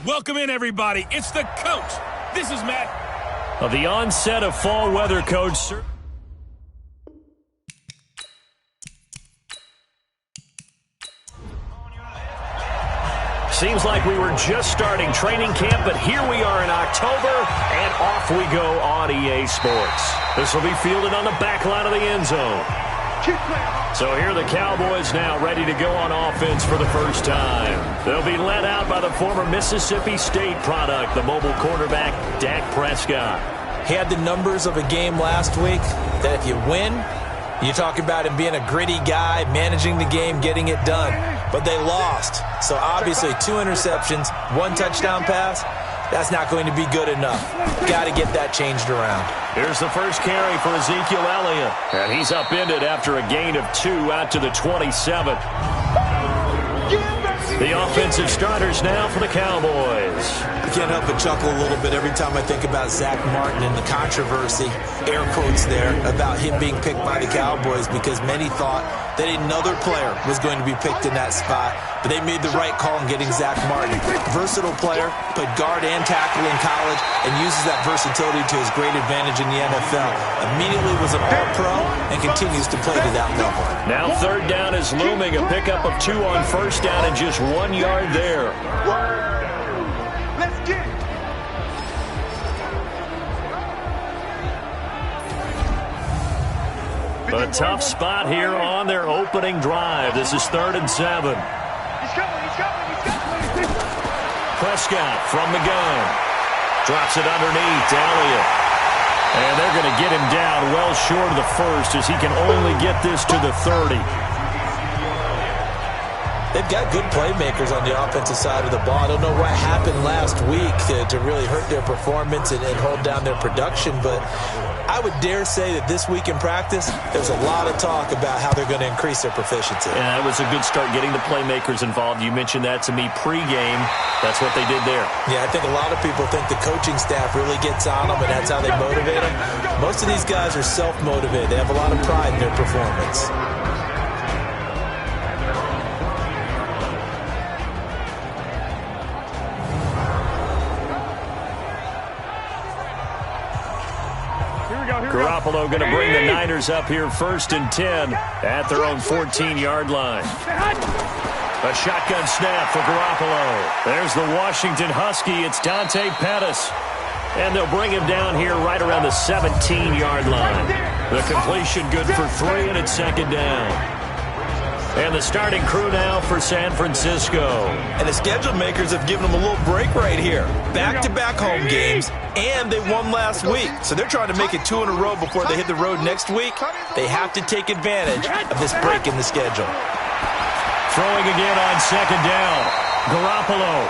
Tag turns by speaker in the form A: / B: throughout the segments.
A: Welcome in, everybody. It's the coach. This is Matt.
B: The onset of fall weather, Coach. Seems like we were just starting training camp, but here we are in October, and off we go on EA Sports. This will be fielded on the back line of the end zone. So here are the Cowboys now ready to go on offense for the first time. They'll be led out by the former Mississippi State product, the mobile quarterback, Dak Prescott.
C: He had the numbers of a game last week that if you win, you talk about him being a gritty guy, managing the game, getting it done. But they lost. So obviously 2 interceptions, 1 touchdown pass, that's not going to be good enough. Got to get that changed around.
B: Here's the first carry for Ezekiel Elliott. And he's upended after a gain of 2 out to the 27. The offensive starters now for the Cowboys.
C: I can't help but chuckle a little bit every time I think about Zach Martin and the controversy, air quotes there, about him being picked by the Cowboys because many thought that another player was going to be picked in that spot, but they made the right call in getting Zach Martin. Versatile player, played guard and tackle in college, and uses that versatility to his great advantage in the NFL. Immediately was an all-pro and continues to play to that level.
B: Now third down is looming, a pickup of 2 on first down and just 1 yard there.
D: Let's get it.
B: A tough spot here on their opening drive. This is 3rd and 7.
D: He's coming.
B: Prescott from the gun. Drops it underneath to Elliott. And they're going to get him down well short of the first as he can only get this to the 30.
C: They've got good playmakers on the offensive side of the ball. I don't know what happened last week to really hurt their performance and hold down their production, but I would dare say that this week in practice, there's a lot of talk about how they're going to increase their proficiency.
B: Yeah, it was a good start getting the playmakers involved. You mentioned that to me pregame. That's what they did there.
C: Yeah, I think a lot of people think the coaching staff really gets on them, and that's how they motivate them. Most of these guys are self-motivated. They have a lot of pride in their performance.
B: Garoppolo going to bring the Niners up here 1st and 10 at their own 14-yard line. A shotgun snap for Garoppolo. There's the Washington Husky. It's Dante Pettis. And they'll bring him down here right around the 17-yard line. The completion good for 3, and it's 2nd down. And the starting crew now for San Francisco.
C: And the schedule makers have given them a little break right here. Back-to-back home games, and they won last week. So they're trying to make it 2 in a row before they hit the road next week. They have to take advantage of this break in the schedule.
B: Throwing again on 2nd down. Garoppolo.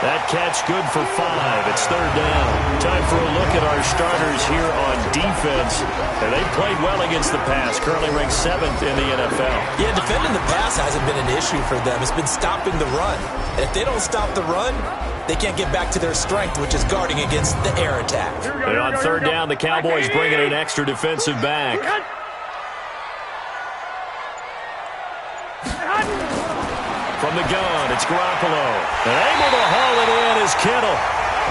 B: That catch good for 5. It's 3rd down. Time for a look at our starters here on defense. And they played well against the pass. Currently ranked 7th in the NFL.
C: Yeah, defending the pass hasn't been an issue for them. It's been stopping the run. And if they don't stop the run, they can't get back to their strength, which is guarding against the air attack.
B: And on 3rd down, the Cowboys bring in an extra defensive back. From the gun, it's Garoppolo. And able to haul it in is Kittle.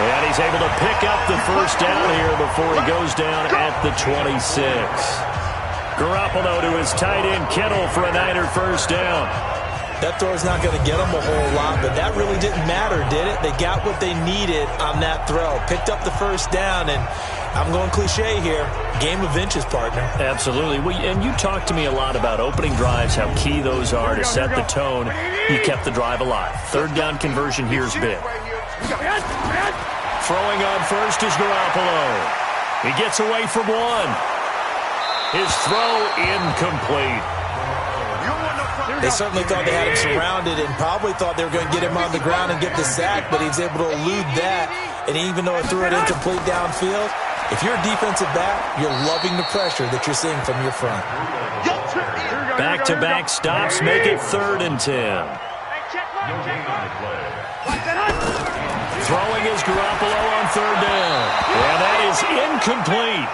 B: And he's able to pick up the 1st down here before he goes down at the 26. Garoppolo to his tight end, Kittle, for a Niner 1st down.
C: That throw is not going to get them a whole lot, but that really didn't matter, did it? They got what they needed on that throw. Picked up the 1st down, and I'm going cliche here. Game of inches, partner.
B: Absolutely. And you talked to me a lot about opening drives, how key those are to set the tone. You kept the drive alive. 3rd down conversion here is big. Throwing on first is Garoppolo. He gets away from 1. His throw incomplete.
C: They certainly thought they had him surrounded and probably thought they were going to get him on the ground and get the sack, but he was able to elude that. And even though he threw it incomplete downfield, if you're a defensive back, you're loving the pressure that you're seeing from your front.
B: Back-to-back stops make it 3rd and 10. Throwing is Garoppolo on 3rd down. And that is incomplete.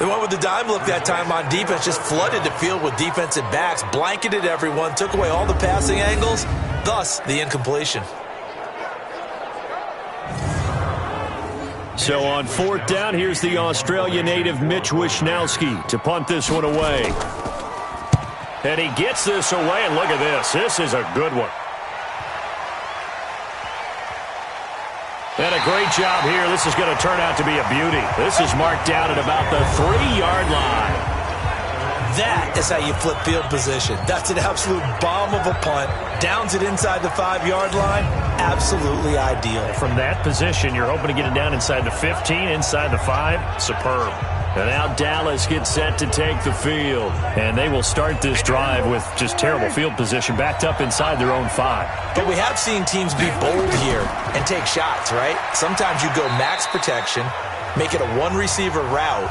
C: They went with the dime look that time on defense, just flooded the field with defensive backs, blanketed everyone, took away all the passing angles, thus the incompletion.
B: So on fourth down, here's the Australia native Mitch Wishnowsky to punt this one away. And he gets this away, and look at this. This is a good one. And a great job here. This is going to turn out to be a beauty. This is marked down at about the 3-yard line.
C: That is how you flip field position. That's an absolute bomb of a punt. Downs it inside the 5-yard line. Absolutely ideal.
B: From that position, you're hoping to get it down inside the 15, inside the 5. Superb. And now Dallas gets set to take the field. And they will start this drive with just terrible field position, backed up inside their own 5.
C: But we have seen teams be bold here and take shots, right? Sometimes you go max protection, make it a one-receiver route,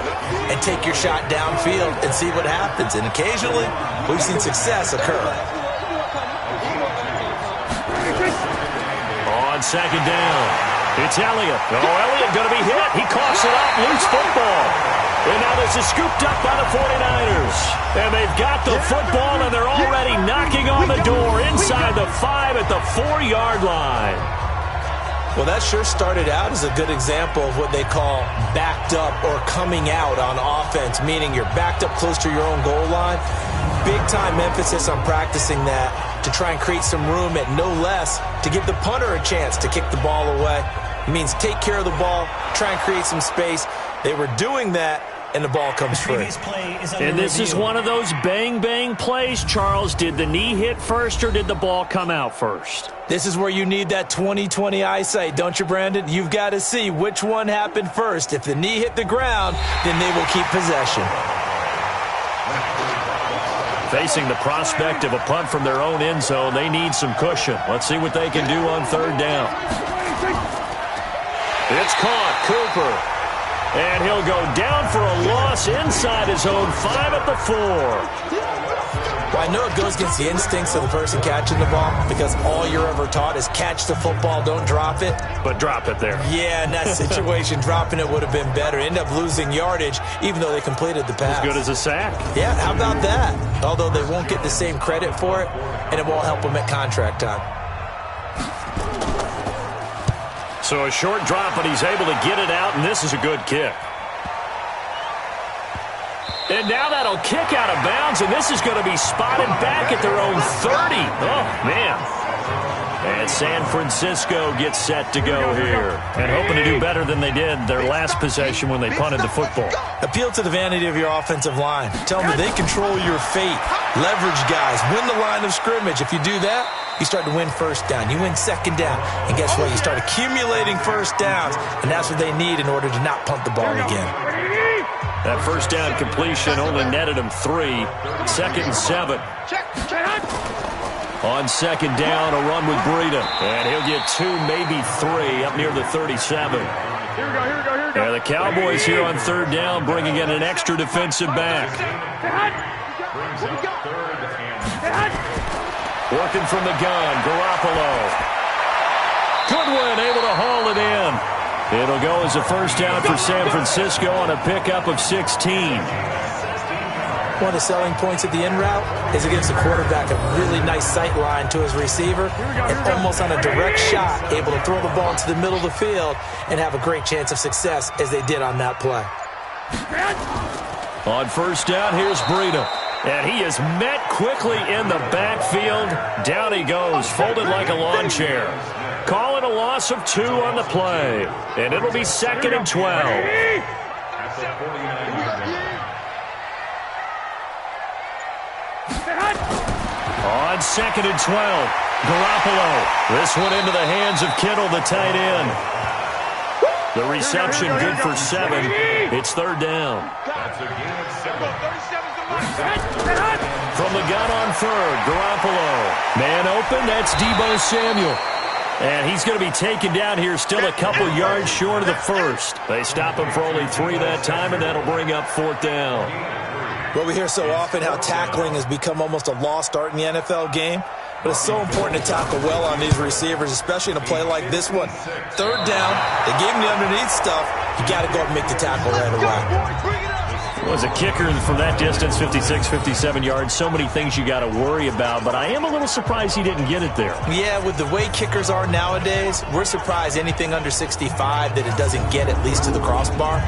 C: and take your shot downfield and see what happens. And occasionally, we've seen success occur.
B: On second down, it's Elliott. Oh, Elliott going to be hit. He coughs it up, loose football. And now this is scooped up by the 49ers. And they've got the football, and they're already knocking on the door inside the 5 at the 4-yard line.
C: Well, that sure started out as a good example of what they call backed up or coming out on offense, meaning you're backed up close to your own goal line. Big-time emphasis on practicing that to try and create some room at no less to give the punter a chance to kick the ball away. It means take care of the ball, try and create some space. They were doing that, and the ball comes free.
B: And this is one of those bang-bang plays, Charles. Did the knee hit first or did the ball come out first?
C: This is where you need that 20/20 eyesight, don't you, Brandon? You've got to see which one happened first. If the knee hit the ground, then they will keep possession.
B: Facing the prospect of a punt from their own end zone, they need some cushion. Let's see what they can do on third down. It's caught, Cooper. And he'll go down for a loss inside his own 5 at the 4.
C: Well, I know it goes against the instincts of the person catching the ball because all you're ever taught is catch the football, don't drop it.
B: But drop it there.
C: Yeah, in that situation, dropping it would have been better. End up losing yardage even though they completed the pass.
B: As good as a sack.
C: Yeah, how about that? Although they won't get the same credit for it, and it won't help them at contract time.
B: So a short drop, but he's able to get it out, and this is a good kick. And now that'll kick out of bounds, and this is going to be spotted back at their own 30. Oh, man. And San Francisco gets set to go here. And hoping to do better than they did their last possession when they punted the football.
C: Appeal to the vanity of your offensive line. Tell them that they control your fate. Leverage guys. Win the line of scrimmage. If you do that, you start to win first down. You win second down. And guess what? You start accumulating first downs. And that's what they need in order to not punt the ball again.
B: That first down completion only netted him 3. Second and 7. On second down, a run with Breida. And he'll get 2, maybe 3, up near the 37.
D: Here we go.
B: And the Cowboys here on third down, bringing in an extra defensive back. Working from the gun, Garoppolo. Goodwin able to haul it in. It'll go as a first down for San Francisco on a pickup of 16.
C: One of the selling points of the in route is it gives the quarterback a really nice sight line to his receiver and almost on a direct shot able to throw the ball into the middle of the field and have a great chance of success as they did on that play.
B: On first down, here's Breida. And he is met quickly in the backfield. Down he goes, folded like a lawn chair. Call it a loss of 2 on the play. And it'll be second and 12. On second and 12, Garoppolo. This one into the hands of Kittle, the tight end. The reception good for 7. It's third down. From the gun on third, Garoppolo. Man open, that's Deebo Samuel. And he's going to be taken down here still a couple yards short of the first. They stop him for only 3 that time, and that'll bring up fourth down.
C: Well, we hear so often how tackling has become almost a lost art in the NFL game. But it's so important to tackle well on these receivers, especially in a play like this one. Third down, they gave him the underneath stuff. You got to go and make the tackle right away.
B: Was a kicker from that distance, 56, 57 yards. So many things you got to worry about, but I am a little surprised he didn't get it there.
C: Yeah, with the way kickers are nowadays, we're surprised anything under 65 that it doesn't get at least to the crossbar.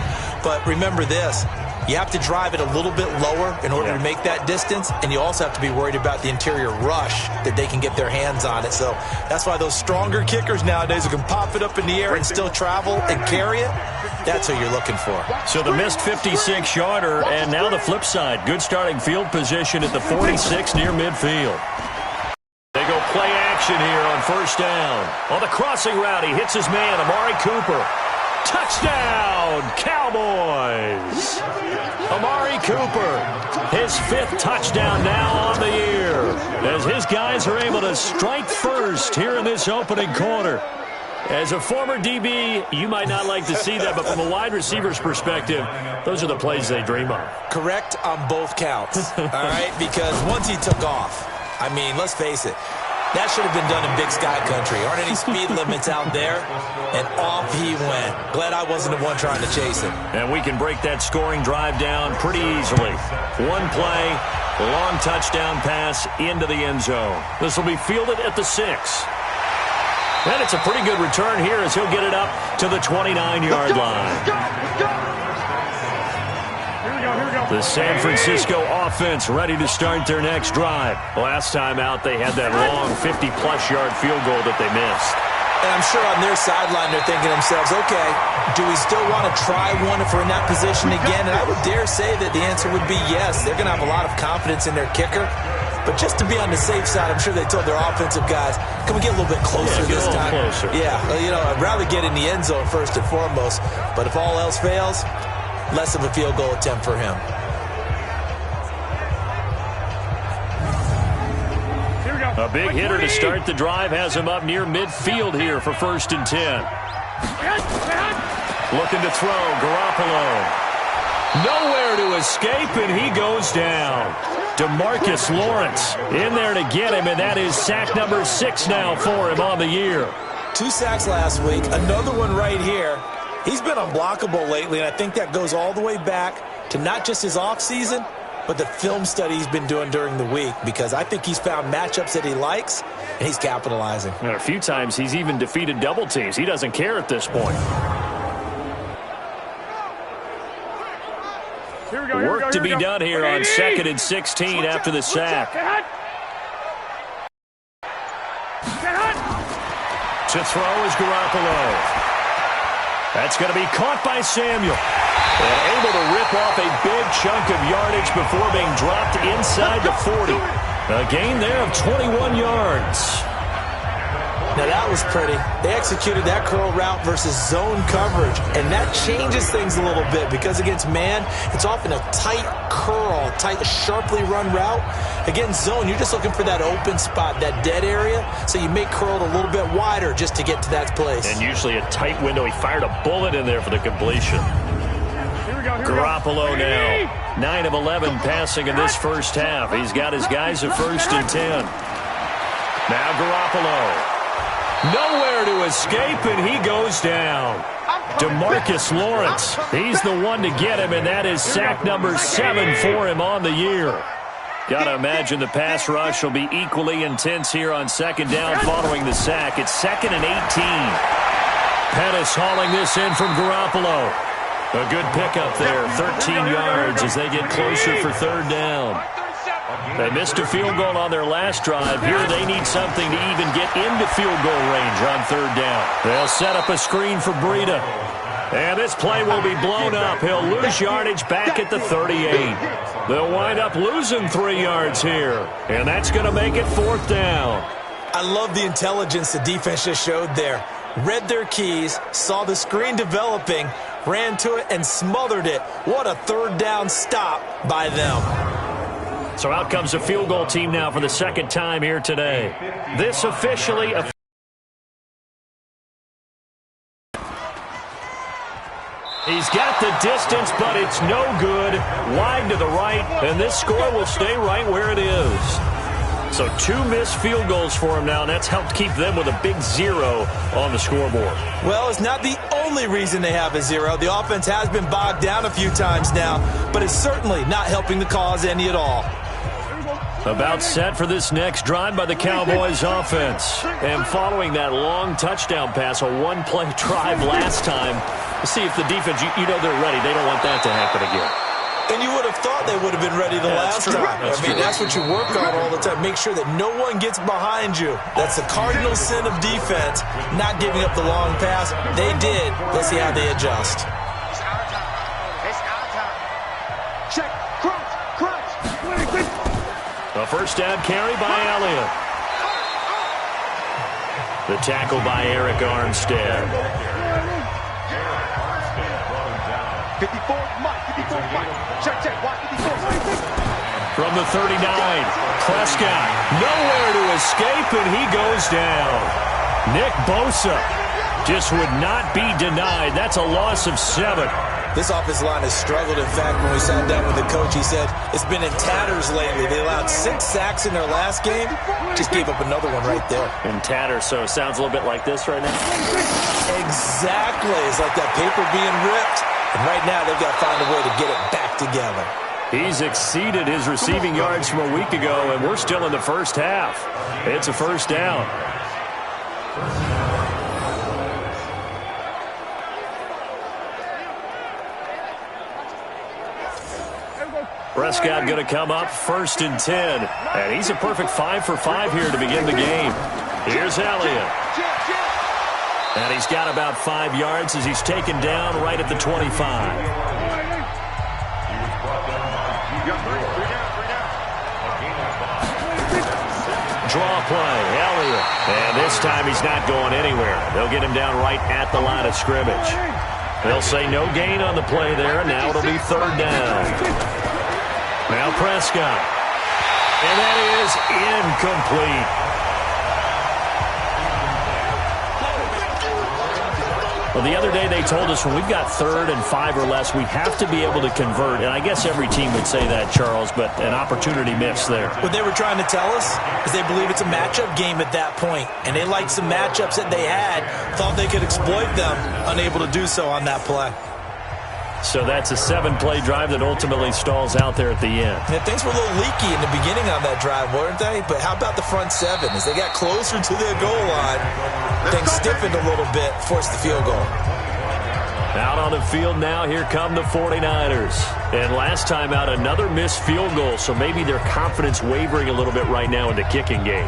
C: But remember this, you have to drive it a little bit lower in order to make that distance, and you also have to be worried about the interior rush that they can get their hands on it. So that's why those stronger kickers nowadays who can pop it up in the air and still travel and carry it, that's who you're looking for.
B: So the missed 56-yarder, and now the flip side. Good starting field position at the 46 near midfield. They go play action here on first down. On the crossing route, he hits his man, Amari Cooper. Touchdown, Cowboys! Amari Cooper, his 5th touchdown now on the year, as his guys are able to strike first here in this opening quarter. As a former DB, you might not like to see that, but from a wide receiver's perspective, those are the plays they dream of.
C: Correct on both counts, all right? Because once he took off, I mean, let's face it, that should have been done in Big Sky Country. Aren't any speed limits out there? And off he went. Glad I wasn't the one trying to chase him.
B: And we can break that scoring drive down pretty easily. One play, long touchdown pass into the end zone. This will be fielded at the 6. And it's a pretty good return here as he'll get it up to the 29-yard line. The San Francisco offense ready to start their next drive. Last time out, they had that long 50-plus yard field goal that they missed.
C: And I'm sure on their sideline they're thinking to themselves, okay, do we still want to try one if we're in that position again? And I would dare say that the answer would be yes. They're going to have a lot of confidence in their kicker. But just to be on the safe side, I'm sure they told their offensive guys, can we get a little bit closer this time?
B: Closer.
C: Yeah, you know, I'd rather get in the end zone first and foremost. But if all else fails, less of a field goal attempt for him.
B: A big hitter to start the drive has him up near midfield here for 1st and 10. Looking to throw, Garoppolo. Nowhere to escape, and he goes down. DeMarcus Lawrence in there to get him, and that is sack number 6 now for him on the year.
C: 2 sacks last week, another one right here. He's been unblockable lately, and I think that goes all the way back to not just his offseason, but the film study he's been doing during the week, because I think he's found matchups that he likes, and he's capitalizing.
B: And a few times he's even defeated double teams. He doesn't care at this point. Work to be done here on 2nd and 16 after the sack. To throw is Garoppolo. That's going to be caught by Samuel. And able to rip off a big chunk of yardage before being dropped inside the 40. A gain there of 21 yards.
C: Now that was pretty. They executed that curl route versus zone coverage, and that changes things a little bit because against man, it's often a tight curl, tight, sharply run route. Against zone, you're just looking for that open spot, that dead area, so you make curl a little bit wider just to get to that place.
B: And usually a tight window. He fired a bullet in there for the completion. Garoppolo now, 9 of 11 passing in this first half. He's got his guys at 1st and 10. Now Garoppolo. Nowhere to escape, and he goes down. DeMarcus Lawrence, he's the one to get him, and that is sack number 7 for him on the year. Got to imagine the pass rush will be equally intense here on 2nd down following the sack. It's 2nd and 18. Pettis hauling this in from Garoppolo. A good pickup there, 13 yards as they get closer for 3rd down. They missed a field goal on their last drive. Here they need something to even get into field goal range on 3rd down. They'll set up a screen for Breida. And this play will be blown up. He'll lose yardage back at the 38. They'll wind up losing 3 yards here. And that's going to make it 4th down.
C: I love the intelligence the defense just showed there. Read their keys, saw the screen developing, ran to it, and smothered it. What a 3rd down stop by them.
B: So out comes a field goal team now for the 2nd time here today. This officially... He's got the distance, but it's no good. Wide to the right, and this score will stay right where it is. So 2 missed field goals for him now, and that's helped keep them with a big 0 on the scoreboard.
C: Well, it's not the only reason they have a 0. The offense has been bogged down a few times now, but it's certainly not helping the cause any at all.
B: About set for this next drive by the Cowboys offense. And following that long touchdown pass, a one-play drive last time, let's see if the defense, you know they're ready. They don't want that to happen again.
C: And you would have thought they would have been ready the last time. That's what you work on all the time. Make sure that no one gets behind you. That's the cardinal sin of defense, not giving up the long pass. They did. Let's see how they adjust.
D: It's our time. It's our time. Check. Crunch.
B: A first down carry by Elliott. The tackle by Eric Armstead.
D: 54, Mike. 54, Mike. Check. Watch 54.
B: From the 39, Prescott nowhere to escape, and he goes down. Nick Bosa just would not be denied. That's a loss of 7.
C: This offensive line has struggled. In fact, when we sat down with the coach, he said it's been in tatters lately. They allowed 6 sacks in their last game. Just gave up another one right there.
B: In tatters, so it sounds a little bit like this right now.
C: Exactly. It's like that paper being ripped. And right now, they've got to find a way to get it back together.
B: He's exceeded his receiving yards from a week ago, and we're still in the first half. It's a first down. Prescott going to come up 1st and 10. And he's a perfect 5 for 5 here to begin the game. Here's Elliott. And he's got about 5 yards as he's taken down right at the 25. Draw play, Elliott. And this time he's not going anywhere. They'll get him down right at the line of scrimmage. They'll say no gain on the play there, and now it'll be 3rd down. Now Prescott. And that is incomplete. Well, the other day they told us when we've got 3rd and 5 or less, we have to be able to convert. And I guess every team would say that, Charles, but an opportunity missed there.
C: What they were trying to tell us is they believe it's a matchup game at that point. And they liked some matchups that they had, thought they could exploit them, unable to do so on that play.
B: So that's a 7-play drive that ultimately stalls out there at the end.
C: Yeah, things were a little leaky in the beginning on that drive, weren't they? But how about the front 7? As they got closer to their goal line, things stiffened a little bit, forced the field goal.
B: Out on the field now, here come the 49ers. And last time out, another missed field goal, so maybe their confidence wavering a little bit right now in the kicking game.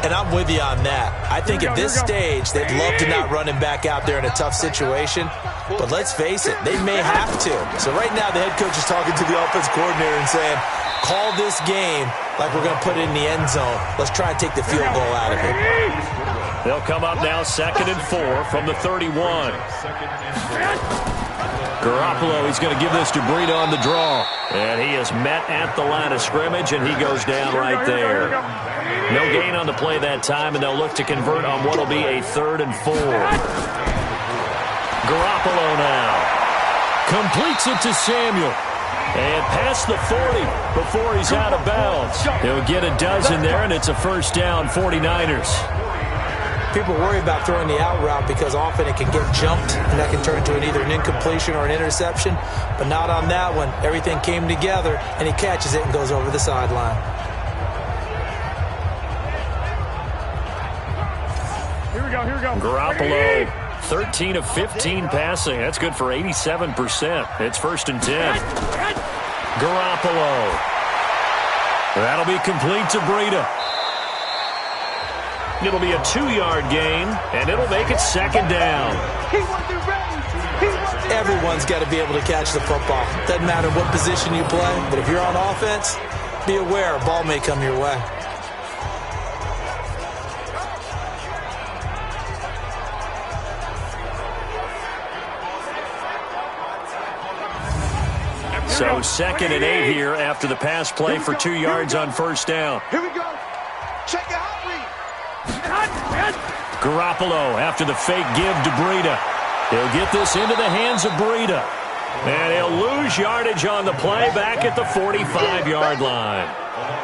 C: And I'm with you on that. I think at this stage, they'd love to not run him back out there in a tough situation. But let's face it, they may have to. So right now, the head coach is talking to the offense coordinator and saying, call this game like we're going to put it in the end zone. Let's try and take the field goal out of it.
B: They'll come up now 2nd and 4 from the 31. Garoppolo, he's going to give this to Breida on the draw. And he is met at the line of scrimmage, and he goes down right there. No gain on the play that time, and they'll look to convert on what will be a 3rd and 4. Garoppolo now completes it to Samuel. And past the 40 before he's out of bounds. He'll get a dozen there, and it's a first down, 49ers.
C: People worry about throwing the out route because often it can get jumped, and that can turn into either an incompletion or an interception. But not on that one. Everything came together, and he catches it and goes over the sideline.
D: Here we go.
B: Garoppolo, 13 of 15 passing. That's good for 87%. It's 1st and 10. Garoppolo. That'll be complete to Breida. It'll be a 2-yard gain, and it'll make it 2nd down.
C: Everyone's got to be able to catch the football. Doesn't matter what position you play, but if you're on offense, be aware a ball may come your way.
B: So 2nd and 8 here after the pass play for 2 yards on first down.
D: Here we go. Check it out.
B: Garoppolo after the fake give to Breida. He'll get this into the hands of Breida. And he'll lose yardage on the play back at the 45-yard line.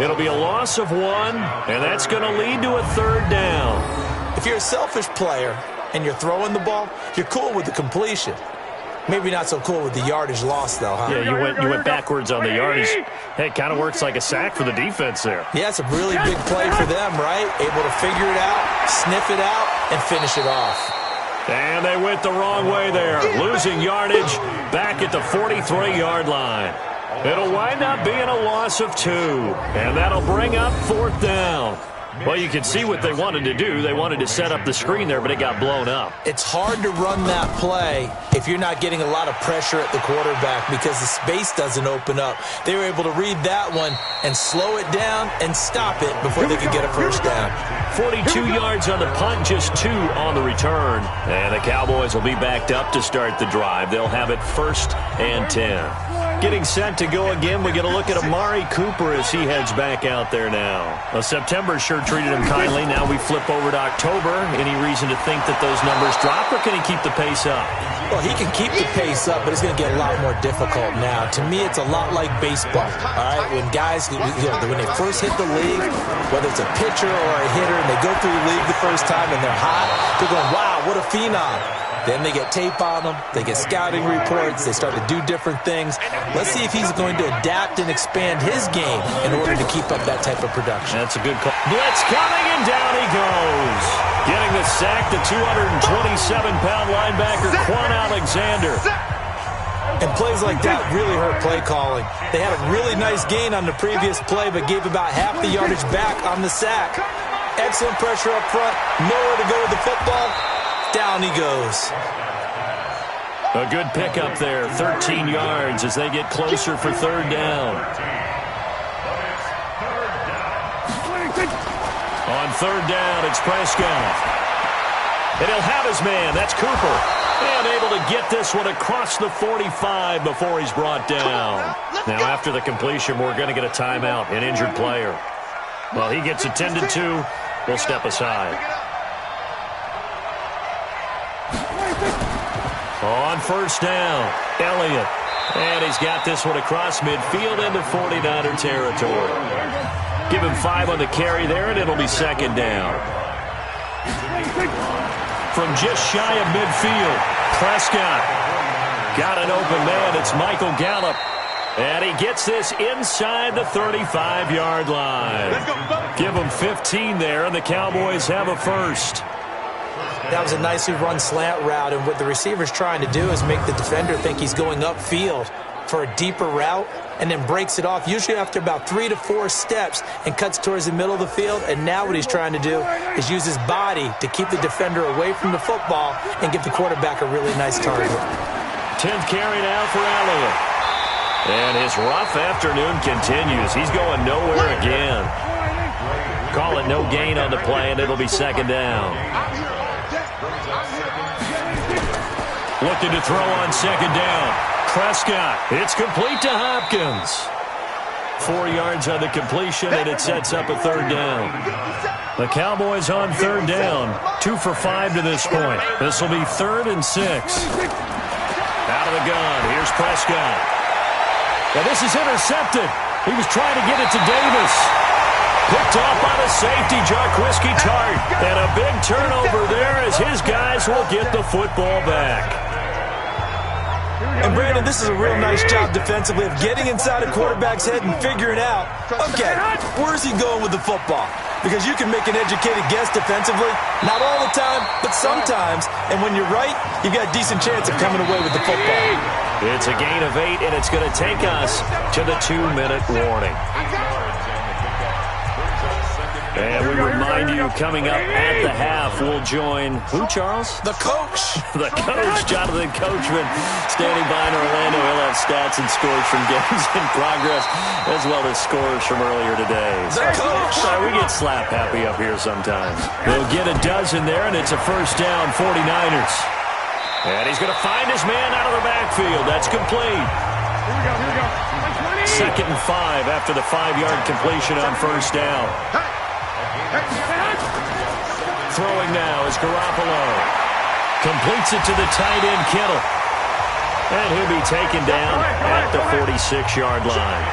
B: It'll be a loss of 1, and that's going to lead to a 3rd down.
C: If you're a selfish player and you're throwing the ball, you're cool with the completion. Maybe not so cool with the yardage loss, though, huh?
B: Yeah, you went backwards on the yardage. Hey, it kind of works like a sack for the defense there.
C: Yeah, it's a really big play for them, right? Able to figure it out, sniff it out, and finish it off.
B: And they went the wrong way there, losing yardage back at the 43-yard line. It'll wind up being a loss of 2, and that'll bring up 4th down. Well, you can see what they wanted to do. They wanted to set up the screen there, but it got blown up.
C: It's hard to run that play if you're not getting a lot of pressure at the quarterback because the space doesn't open up. They were able to read that one and slow it down and stop it before they could get a first down.
B: 42 yards on the punt, just 2 on the return. And the Cowboys will be backed up to start the drive. They'll have it 1st and 10. Getting set to go again, we get a look at Amari Cooper as he heads back out there now. Well, September sure treated him kindly. Now we flip over to October. Any reason to think that those numbers drop, or can he keep the pace up?
C: Well, he can keep the pace up, but it's going to get a lot more difficult now. To me, it's a lot like baseball, all right? When guys, when they first hit the league, whether it's a pitcher or a hitter, and they go through the league the first time and they're hot, they're going, wow, what a phenom. Then they get tape on them. They get scouting reports. They start to do different things. Let's see if he's going to adapt and expand his game in order to keep up that type of production.
B: That's a good call. Blitz coming, and down he goes. Getting the sack, the 227-pound linebacker, Quan Alexander.
C: And plays like that really hurt play calling. They had a really nice gain on the previous play, but gave about half the yardage back on the sack. Excellent pressure up front. Nowhere to go with the football. Down he goes.
B: A good pickup there, 13 yards as they get closer for 3rd down. On 3rd down, it's Prescott. And he'll have his man. That's Cooper. And able to get this one across the 45 before he's brought down. Now, after the completion, we're going to get a timeout, an injured player. Well, he gets attended to. We'll step aside. On 1st down, Elliott. And he's got this one across midfield into 49er territory. Give him 5 on the carry there, and it'll be 2nd down. From just shy of midfield, Prescott got an open man. It's Michael Gallup. And he gets this inside the 35-yard line. Give him 15 there, and the Cowboys have a 1st.
C: That was a nicely run slant route, and what the receiver's trying to do is make the defender think he's going upfield for a deeper route and then breaks it off, usually after about 3 to 4 steps, and cuts towards the middle of the field. And now what he's trying to do is use his body to keep the defender away from the football and give the quarterback a really nice target.
B: 10th carry now for Elliott. And his rough afternoon continues. He's going nowhere again. Call it no gain on the play, and it'll be 2nd down. Looking to throw on 2nd down. Prescott. It's complete to Hopkins. 4 yards on the completion, and it sets up a 3rd down. The Cowboys on 3rd down. 2 for 5 to this point. This will be 3rd and 6. Out of the gun. Here's Prescott. Now this is intercepted. He was trying to get it to Davis. Picked off by the safety, Jarquiski Tart. And a big turnover there as his guys will get the football back.
C: And, Brandon, this is a real nice job defensively of getting inside a quarterback's head and figuring out, okay, where's he going with the football? Because you can make an educated guess defensively. Not all the time, but sometimes. And when you're right, you've got a decent chance of coming away with the football.
B: It's a gain of 8, and it's going to take us to the 2-minute warning. And we remind you, coming up at the half, we'll join who, Charles?
C: The coach.
B: The coach, Jonathan Coachman, standing by in Orlando. He'll have stats and scores from games in progress, as well as scores from earlier today.
C: The coach.
B: We get slap happy up here sometimes. They'll get a dozen there, and it's a 1st down, 49ers. And he's going to find his man out of the backfield. That's complete.
D: Here we go.
B: 2nd and 5 after the 5-yard completion on 1st down. Throwing now is Garoppolo. Completes it to the tight end, Kittle. And he'll be taken down at the 46-yard line.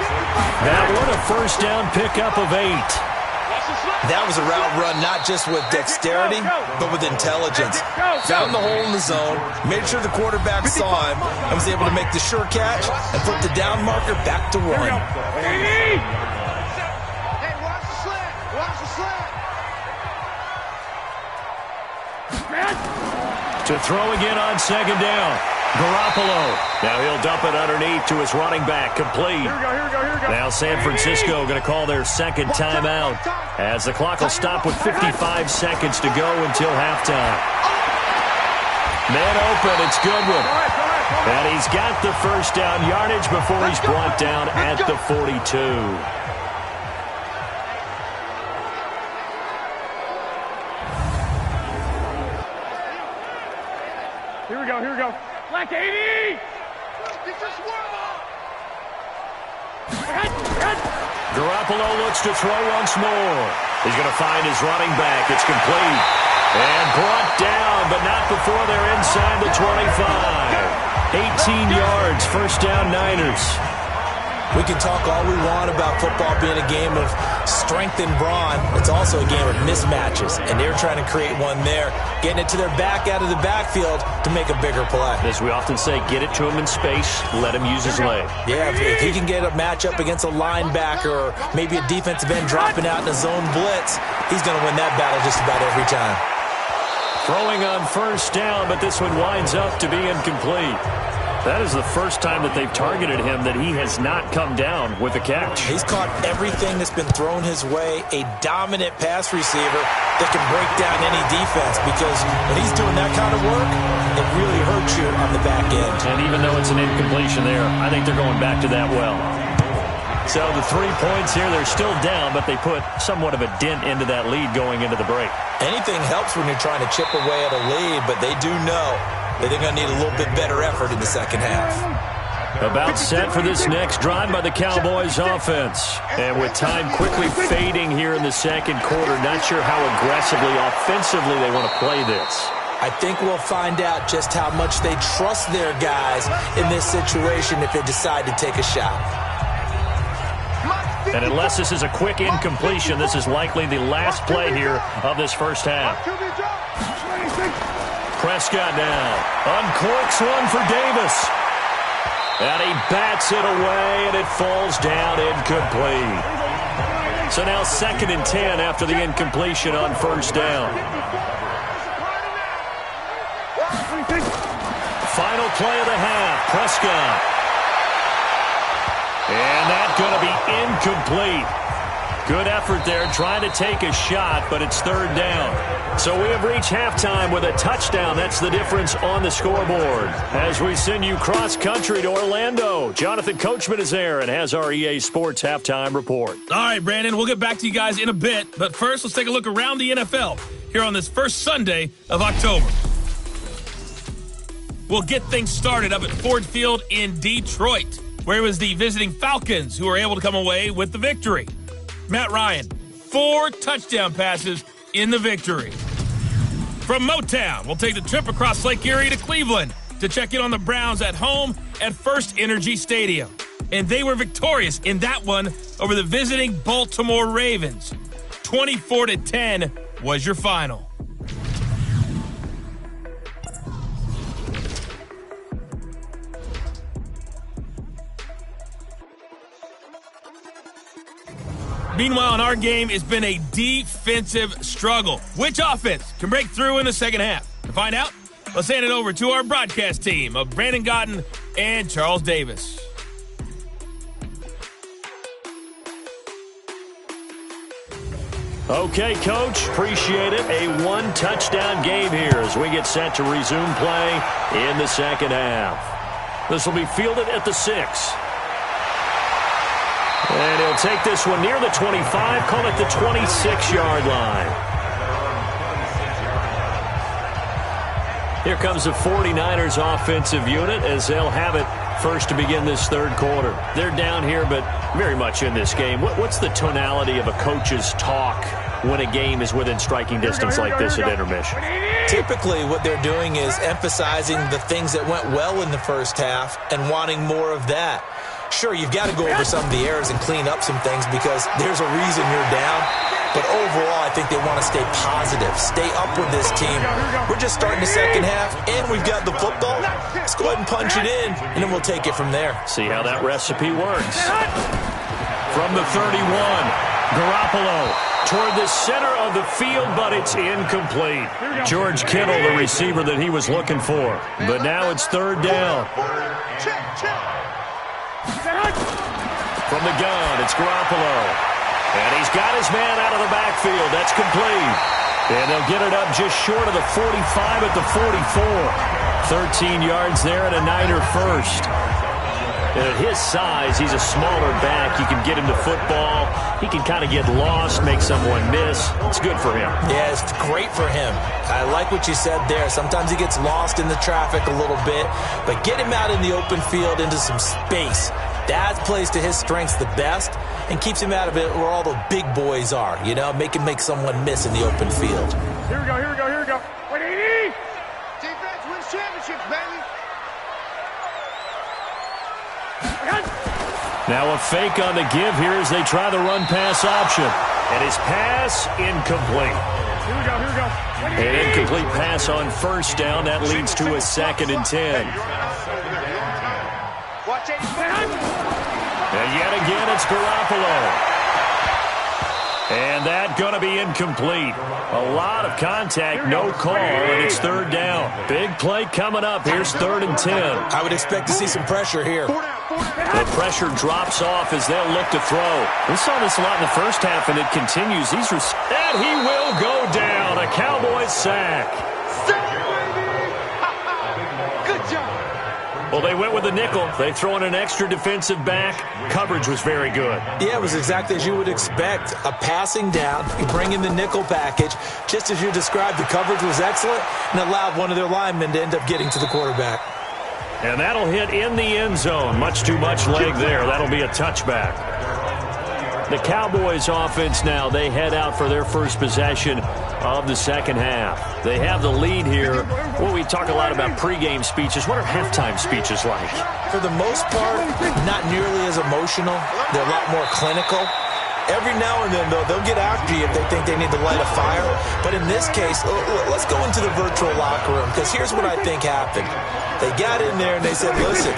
B: That one a first down pickup of 8.
C: That was a route run not just with dexterity, but with intelligence. Found the hole in the zone, made sure the quarterback saw him, and was able to make the sure catch and put the down marker back to 1.
D: Hey, watch the slant. Watch the slant.
B: To throw again on second down. Garoppolo. Now he'll dump it underneath to his running back. Complete.
D: Here we go.
B: Now San Francisco going to call their second timeout as the clock will stop with 55 seconds to go until halftime. Man open. It's Goodwin. And he's got the first down yardage before he's brought down at the 42.
D: Here we go. Black 80!
B: Garoppolo looks to throw once more. He's going to find his running back. It's complete. And brought down, but not before they're inside the 25. 18 yards, first down Niners.
C: We can talk all we want about football being a game of strength and brawn. It's also a game of mismatches, and they're trying to create one there, getting it to their back out of the backfield to make a bigger play.
B: As we often say, get it to him in space, let him use his leg.
C: Yeah, if he can get a matchup against a linebacker or maybe a defensive end dropping out in a zone blitz, he's going to win that battle just about every time.
B: Throwing on first down, but this one winds up to be incomplete. That is the first time that they've targeted him that he has not come down with a catch.
C: He's caught everything that's been thrown his way, a dominant pass receiver that can break down any defense, because when he's doing that kind of work, it really hurts you on the back end.
B: And even though it's an incompletion there, I think they're going back to that well. So the 3 points here, they're still down, but they put somewhat of a dent into that lead going into the break.
C: Anything helps when you're trying to chip away at a lead, but they do know that they're going to need a little bit better effort in the second half.
B: About set for this next drive by the Cowboys offense. And with time quickly fading here in the second quarter, not sure how aggressively, offensively they want to play this.
C: I think we'll find out just how much they trust their guys in this situation if they decide to take a shot.
B: And unless this is a quick incompletion, this is likely the last play here of this first half. Prescott now uncorks one for Davis. And he bats it away, and it falls down incomplete. So now 2nd and 10 after the incompletion on first down. Final play of the half, Prescott. And that's going to be incomplete. Good effort there, trying to take a shot, but it's 3rd down. So we have reached halftime with a touchdown. That's the difference on the scoreboard. As we send you cross-country to Orlando, Jonathan Coachman is there and has our EA Sports halftime report.
A: All right, Brandon, we'll get back to you guys in a bit. But first, let's take a look around the NFL here on this first Sunday of October. We'll get things started up at Ford Field in Detroit, where it was the visiting Falcons who were able to come away with the victory. Matt Ryan, 4 touchdown passes in the victory. From Motown, we'll take the trip across Lake Erie to Cleveland to check in on the Browns at home at First Energy Stadium. And they were victorious in that one over the visiting Baltimore Ravens. 24-10 was your final. Meanwhile, in our game, it's been a defensive struggle. Which offense can break through in the second half? To find out, let's hand it over to our broadcast team of Brandon Gotten and Charles Davis.
B: Okay, Coach, appreciate it. A 1-touchdown game here as we get set to resume play in the second half. This will be fielded at the 6. And he'll take this one near the 25, call it the 26-yard line. Here comes the 49ers offensive unit as they'll have it first to begin this third quarter. They're down here, but very much in this game. What's the tonality of a coach's talk when a game is within striking distance like this at intermission?
C: Typically, what they're doing is emphasizing the things that went well in the first half and wanting more of that. Sure, you've got to go over some of the errors and clean up some things because there's a reason you're down. But overall, I think they want to stay positive, stay up with this team. We're just starting the second half, and we've got the football. Let's go ahead and punch it in, and then we'll take it from there.
B: See how that recipe works. From the 31, Garoppolo toward the center of the field, but it's incomplete. George Kittle, the receiver that he was looking for. But now it's third down. From the gun, it's Garoppolo. And he's got his man out of the backfield. That's complete. And they'll get it up just short of the 45 at the 44. 13 yards there and a Niner first. And at his size, he's a smaller back. You can get him to football. He can kind of get lost, make someone miss. It's good for him.
C: Yeah, it's great for him. I like what you said there. Sometimes he gets lost in the traffic a little bit. But get him out in the open field into some space. That plays to his strengths the best and keeps him out of it where all the big boys are, you know, make someone miss in the open field.
D: Here we go, here we go, here we go. 180! Defense wins championships, baby!
B: Now a fake on the give here as they try the run-pass option. And his pass, incomplete.
D: Here we go, here we go.
B: An incomplete pass on first down. That leads to a 2nd and 10.
D: Watch it.
B: And yet again, it's Garoppolo. And that going to be incomplete. A lot of contact, no call, and it's third down. Big play coming up. Here's 3rd and 10.
C: I would expect to see some pressure here.
B: The pressure drops off as they'll look to throw. We saw this a lot in the first half, and it continues. And he will go down. A Cowboys sack.
D: Good job.
B: Well, they went with the nickel. They throw in an extra defensive back. Coverage was very good.
C: Yeah, it was exactly as you would expect. A passing down. You bring in the nickel package. Just as you described, the coverage was excellent and allowed one of their linemen to end up getting to the quarterback.
B: And that'll hit in the end zone. Much too much leg there. That'll be a touchback. The Cowboys offense now, they head out for their first possession of the second half. They have the lead here. Well, we talk a lot about pregame speeches. What are halftime speeches like?
C: For the most part, not nearly as emotional. They're a lot more clinical. Every now and then, though, they'll get after you if they think they need to light a fire. But in this case, let's go into the virtual locker room, because here's what I think happened. They got in there and they said, listen,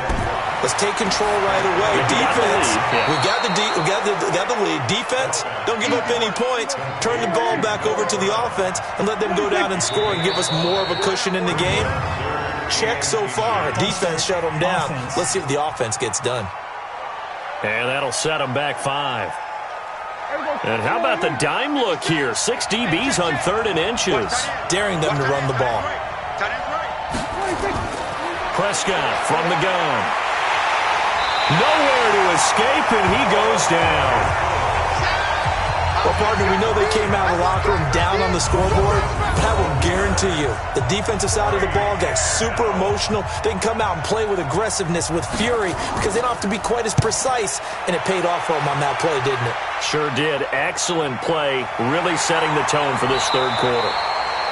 C: let's take control right away. Defense, we got the lead. Defense, don't give up any points. Turn the ball back over to the offense and let them go down and score and give us more of a cushion in the game. Check so far. Defense shut them down. Let's see if the offense gets done.
B: And that'll set them back 5. And how about the dime look here? 6 DBs on 3rd and inches.
C: Daring them to run the ball.
B: Prescott from the gun. Nowhere to escape, and he goes down.
C: Well, partner, we know they came out of the locker room down on the scoreboard, but I will guarantee you the defensive side of the ball got super emotional. They can come out and play with aggressiveness, with fury, because they don't have to be quite as precise, and it paid off for them on that play, didn't it?
B: Sure did. Excellent play, really setting the tone for this third quarter.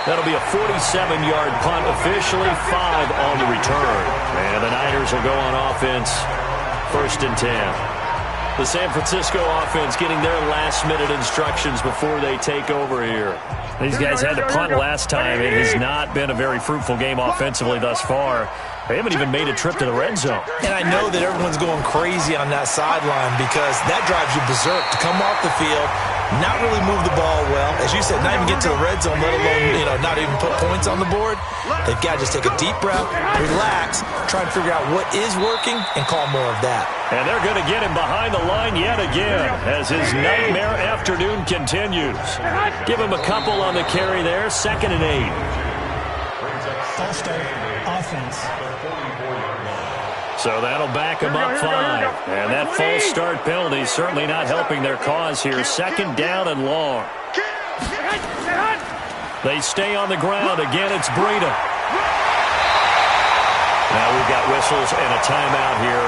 B: That'll be a 47-yard punt, officially 5 on the return. And the Niners will go on offense, 1st and 10. The San Francisco offense getting their last-minute instructions before they take over here. These guys had to punt last time. It has not been a very fruitful game offensively thus far. They haven't even made a trip to the red zone.
C: And I know that everyone's going crazy on that sideline because that drives you berserk to come off the field, not really move the ball well. As you said, not even get to the red zone, let alone, not even put points on the board. They've got to just take a deep breath, relax, try and figure out what is working, and call more of that.
B: And they're going to get him behind the line yet again as his nightmare afternoon continues. Give him a couple on the carry there, 2nd and 8.
E: False start, offense.
B: So that'll back them up 5. And that false start penalty is certainly not helping their cause here. 2nd down and long. They stay on the ground. Again, it's Breida. Now we've got whistles and a timeout here.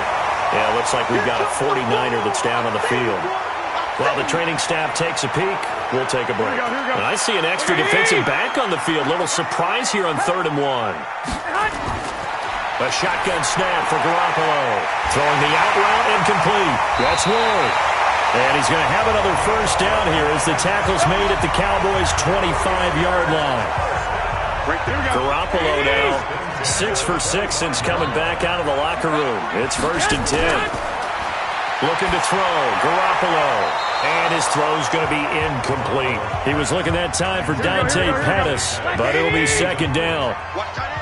B: Yeah, it looks like we've got a 49er that's down on the field. While the training staff takes a peek, we'll take a break. And I see an extra defensive back on the field. Little surprise here on 3rd and 1. A shotgun snap for Garoppolo. Throwing the out route incomplete. That's Ward. And he's going to have another first down here as the tackle's made at the Cowboys' 25-yard line. Garoppolo now 6 for 6 since coming back out of the locker room. It's 1st and 10. Looking to throw. Garoppolo. And his throw's going to be incomplete. He was looking that time for Dante Pettis, but it'll be 2nd down.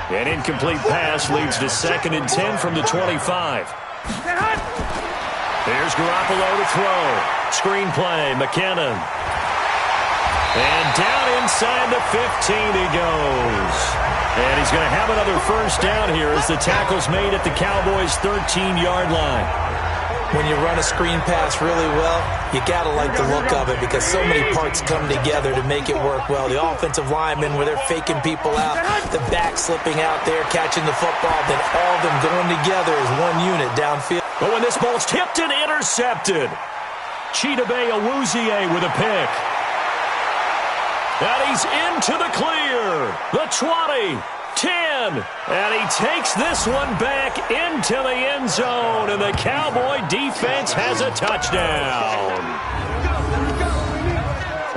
B: An incomplete pass leads to 2nd and 10 from the 25. Here's Garoppolo to throw. Screenplay, McKinnon. And down inside the 15 he goes. And he's going to have another first down here as the tackle's made at the Cowboys' 13-yard line.
C: When you run a screen pass really well, you got to like the look of it because so many parts come together to make it work well. The offensive linemen, where they're faking people out, the back slipping out there, catching the football, then all of them going together as one unit downfield.
B: But when this ball's tipped and intercepted, Chidobe Awuzie with a pick. And he's into the clear. The 20. 10, and he takes this one back into the end zone, and the Cowboy defense has a touchdown.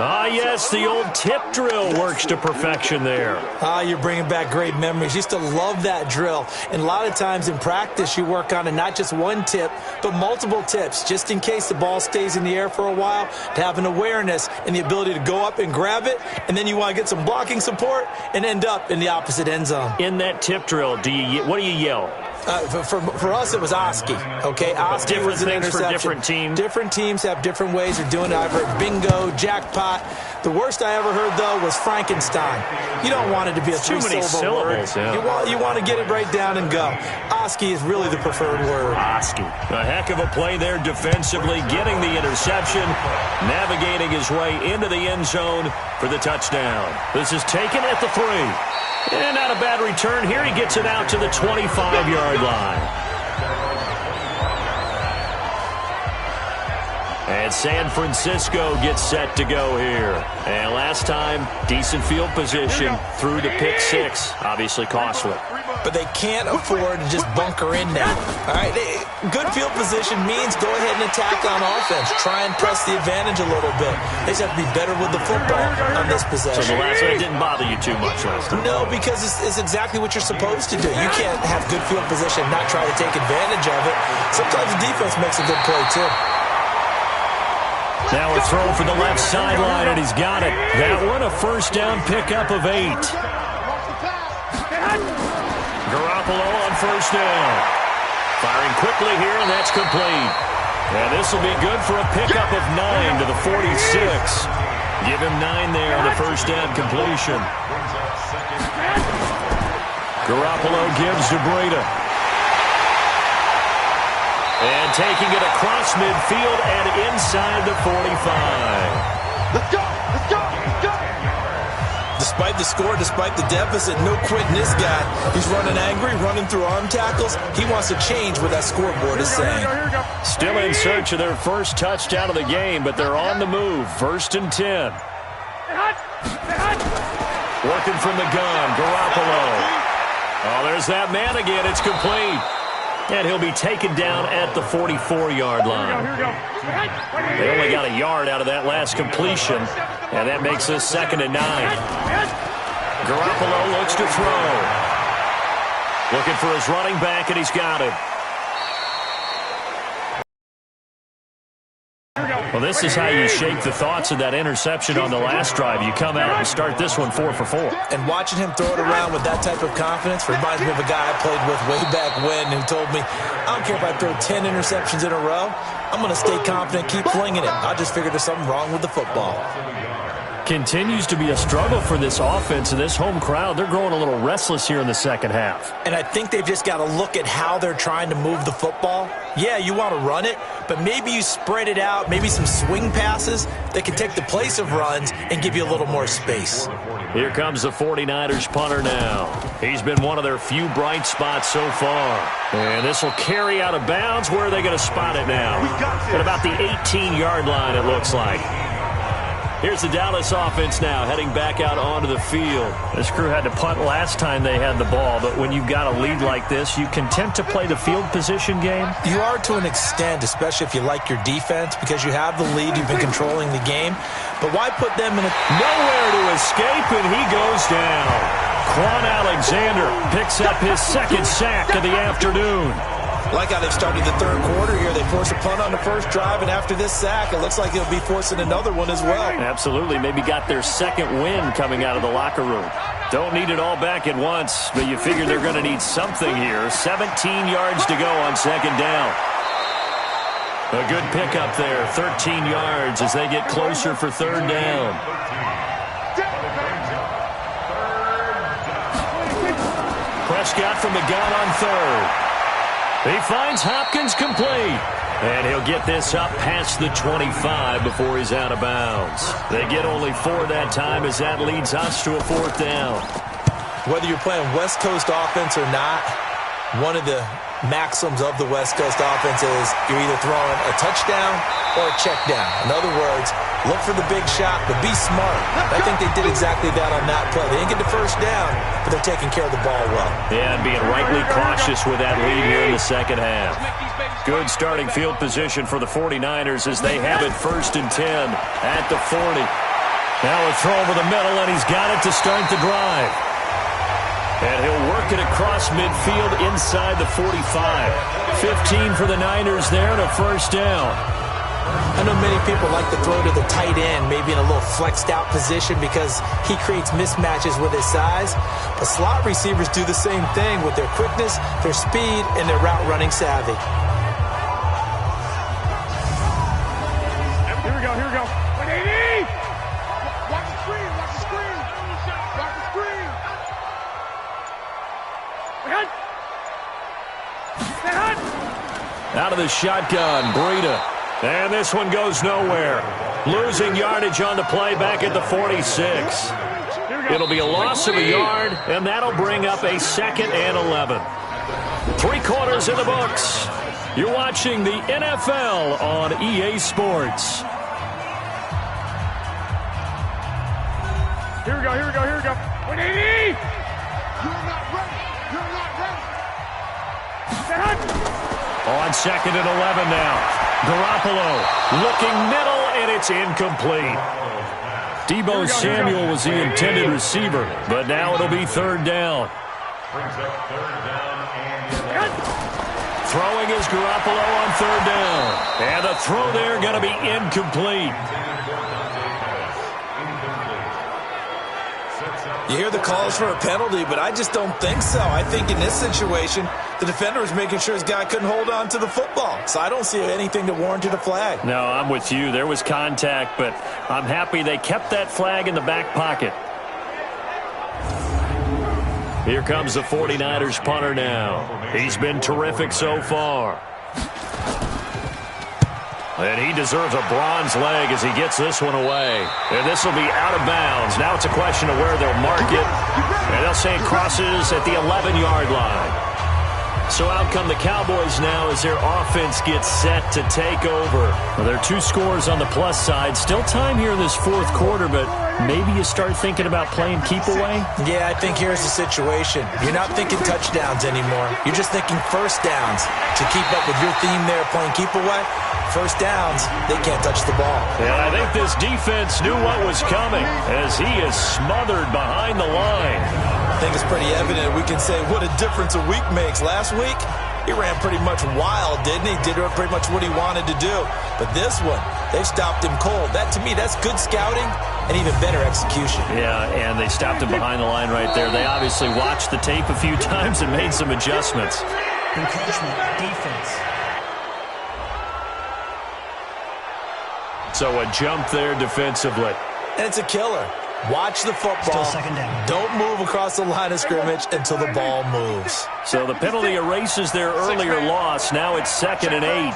B: Ah, yes, the old tip drill works to perfection there.
C: Ah, you're bringing back great memories. Used to love that drill, and a lot of times in practice you work on it, not just one tip, but multiple tips, just in case the ball stays in the air for a while, to have an awareness and the ability to go up and grab it, and then you want to get some blocking support and end up in the opposite end zone.
B: In that tip drill, what do you yell?
C: For us, it was Oski. Okay, Oski was an interception.
B: For different teams.
C: Different teams have different ways of doing it. I've heard bingo, jackpot. The worst I ever heard, though, was Frankenstein. You don't want it to be a three-syllable word. Yeah. You want to get it right down and go. Oski is really the preferred word.
B: Oski. A heck of a play there defensively, getting the interception, navigating his way into the end zone for the touchdown. This is taken at the 3. And not a bad return here. He gets it out to the 25-yard line. And San Francisco gets set to go here. And last time, decent field position through the pick 6. Obviously costly.
C: But they can't afford to just bunker in now. All right, good field position means go ahead and attack on offense. Try and press the advantage a little bit. They just have to be better with the football on this possession.
B: So the last one didn't bother you too much last time?
C: No, because it's exactly what you're supposed to do. You can't have good field position and not try to take advantage of it. Sometimes the defense makes a good play, too.
B: Now a throw for the left sideline, and he's got it. That one, a first down pickup of 8. Garoppolo on first down. Firing quickly here, and that's complete. And this will be good for a pickup of 9 to the 46. Give him 9 there on the first down completion. Garoppolo gives to Breda. And taking it across midfield and inside the 45.
D: Let's go! Let's go! Let's go!
C: Despite the score, despite the deficit, no quitting this guy. He's running angry, running through arm tackles. He wants to change what that scoreboard is saying.
B: Still in search of their first touchdown of the game, but they're on the move. 1st and 10. Working from the gun, Garoppolo. Oh, there's that man again. It's complete. And he'll be taken down at the 44-yard line. They only got a yard out of that last completion, and that makes this 2nd and 9. Garoppolo looks to throw. Looking for his running back, and he's got it. Well, this is how you shake the thoughts of that interception on the last drive. You come out and start this one 4 for 4.
C: And watching him throw it around with that type of confidence reminds me of a guy I played with way back when who told me, I don't care if I throw 10 interceptions in a row. I'm going to stay confident, keep flinging it. I just figured there's something wrong with the football.
B: Continues to be a struggle for this offense and this home crowd. They're growing a little restless here in the second half.
C: And I think they've just got to look at how they're trying to move the football. Yeah, you want to run it, but maybe you spread it out, maybe some swing passes that can take the place of runs and give you a little more space.
B: Here comes the 49ers punter now. He's been one of their few bright spots so far. And this will carry out of bounds. Where are they going to spot it now? At about the 18-yard line, it looks like. Here's the Dallas offense now, heading back out onto the field.
F: This crew had to punt last time they had the ball, but when you've got a lead like this, you content to play the field position game?
C: You are to an extent, especially if you like your defense, because you have the lead, you've been controlling the game. But why put them in a...
B: Nowhere to escape, and he goes down. Quan Alexander picks up his second sack of the afternoon.
C: Like how they've started the third quarter here. They force a punt on the first drive, and after this sack, it looks like they'll be forcing another one as well.
B: Absolutely. Maybe got their second win coming out of the locker room. Don't need it all back at once, but you figure they're going to need something here. 17 yards to go on second down. A good pickup there. 13 yards as they get closer for third down. Prescott from the gun on third. He finds Hopkins complete. And he'll get this up past the 25 before he's out of bounds. They get only 4 that time as that leads us to a fourth down.
C: Whether you're playing West Coast offense or not, one of the maxims of the West Coast offense is you're either throwing a touchdown or a check down. In other words, look for the big shot, but be smart. I think they did exactly that on that play. They didn't get the first down, but they're taking care of the ball well.
B: Yeah, and being rightly cautious with that lead here in the second half. Good starting field position for the 49ers as they have it 1st and 10 at the 40. Now a throw over the middle, and he's got it to start the drive. And he'll work it across midfield inside the 45. 15 for the Niners there and a first down.
C: I know many people like to throw to the tight end, maybe in a little flexed out position because he creates mismatches with his size. But slot receivers do the same thing with their quickness, their speed, and their route running savvy.
D: Here we go, here we go. 180! Watch the screen, watch the screen. Watch the screen.
B: Out of the shotgun, Breida. And this one goes nowhere. Losing yardage on the play back at the 46. It'll be a loss of a yard, and that'll bring up a 2nd and 11. 3 quarters in the books. You're watching the NFL on EA Sports.
D: Here we go, here we go, here we go. 180! You're not ready. You're not ready.
B: On 2nd and 11 now. Garoppolo looking middle, and it's incomplete. Deebo Samuel was the intended receiver, but now it'll be 3rd down. Throwing is Garoppolo on 3rd down. And the throw there going to be incomplete.
C: You hear the calls for a penalty, but I just don't think so. I think in this situation, the defender was making sure his guy couldn't hold on to the football. So I don't see anything that warranted a flag.
B: No, I'm with you. There was contact, but I'm happy they kept that flag in the back pocket. Here comes the 49ers punter now. He's been terrific so far. And he deserves a bronze leg as he gets this one away. And this will be out of bounds. Now it's a question of where they'll mark it. And they'll say it crosses at the 11-yard line. So out come the Cowboys now as their offense gets set to take over. Well, there are 2 scores on the plus side. Still time here in this 4th quarter, but maybe you start thinking about playing keep away?
C: Yeah, I think here's the situation. You're not thinking touchdowns anymore. You're just thinking first downs. To keep up with your theme there, playing keep away, first downs, they can't touch the ball.
B: And I think this defense knew what was coming as he is smothered behind the line.
C: I think it's pretty evident. We can say what a difference a week makes. Last week, he ran pretty much wild, didn't he? Did pretty much what he wanted to do. But this one, they've stopped him cold. That, to me, that's good scouting and even better execution.
B: Yeah, and they stopped him behind the line right there. They obviously watched the tape a few times and made some adjustments.
E: Encroachment, defense.
B: So a jump there defensively.
C: And it's a killer. Watch the football.
E: Still 2nd down.
C: Don't move across the line of scrimmage until the ball moves.
B: So the penalty erases their earlier loss. Now it's 2nd and 8.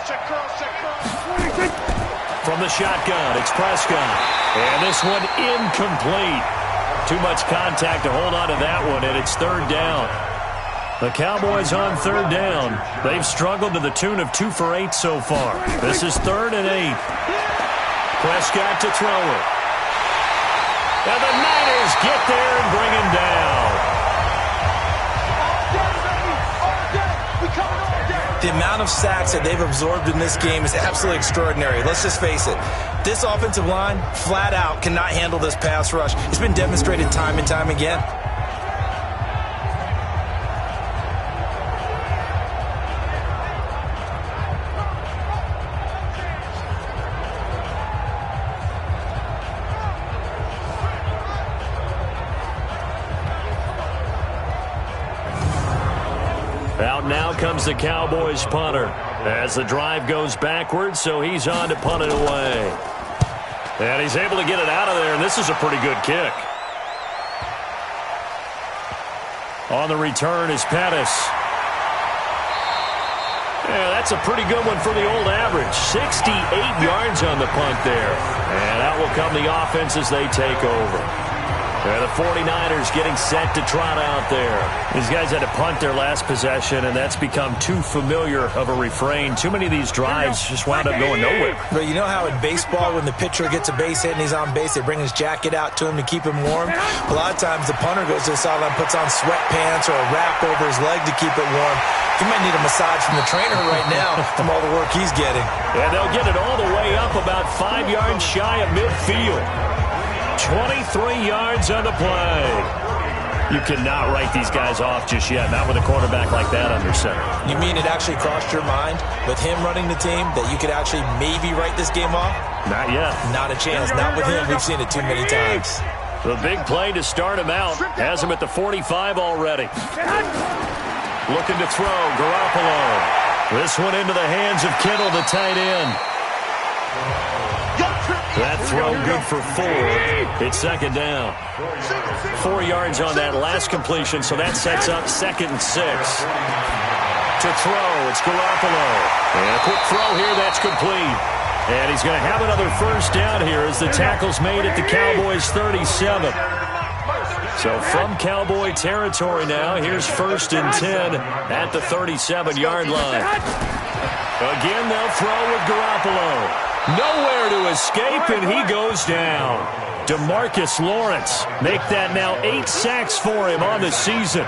B: From the shotgun, it's Prescott. And this one incomplete. Too much contact to hold on to that one, and it's third down. The Cowboys on third down. They've struggled to the tune of 2 for 8 so far. This is 3rd and 8. Prescott to throw it. And the Niners get there and bring him down.
C: The amount of sacks that they've absorbed in this game is absolutely extraordinary. Let's just face it. This offensive line, flat out, cannot handle this pass rush. It's been demonstrated time and time again.
B: Out now comes the Cowboys punter as the drive goes backwards, so he's on to punt it away. And he's able to get it out of there, and this is a pretty good kick. On the return is Pettis. Yeah, that's a pretty good one for the old average. 68 yards on the punt there. And out will come the offense as they take over. And the 49ers getting set to trot out there. These guys had to punt their last possession, and that's become too familiar of a refrain. Too many of these drives just wound up going nowhere.
C: But you know how in baseball, when the pitcher gets a base hit and he's on base, they bring his jacket out to him to keep him warm? A lot of times the punter goes to the sideline, puts on sweatpants or a wrap over his leg to keep it warm. He might need a massage from the trainer right now from all the work he's getting.
B: And they'll get it all the way up about 5 yards shy of midfield. 23 yards on the play. You cannot write these guys off just yet, not with a quarterback like that under center.
C: You mean it actually crossed your mind with him running the team that you could actually maybe write this game off?
B: Not yet.
C: Not a chance. Not with him. We've seen it too many times.
B: The big play to start him out has him at the 45 already. Looking to throw, Garoppolo. This one into the hands of Kittle, the tight end. That throw good for 4. It's second down. 4 yards on that last completion, so that sets up 2nd and 6. To throw, it's Garoppolo. And a quick throw here, that's complete. And he's going to have another first down here as the tackle's made at the Cowboys' 37. So from Cowboy territory now, here's 1st and 10 at the 37-yard line. Again, they'll throw with Garoppolo. Nowhere to escape, and he goes down. DeMarcus Lawrence, make that now 8 sacks for him on the season.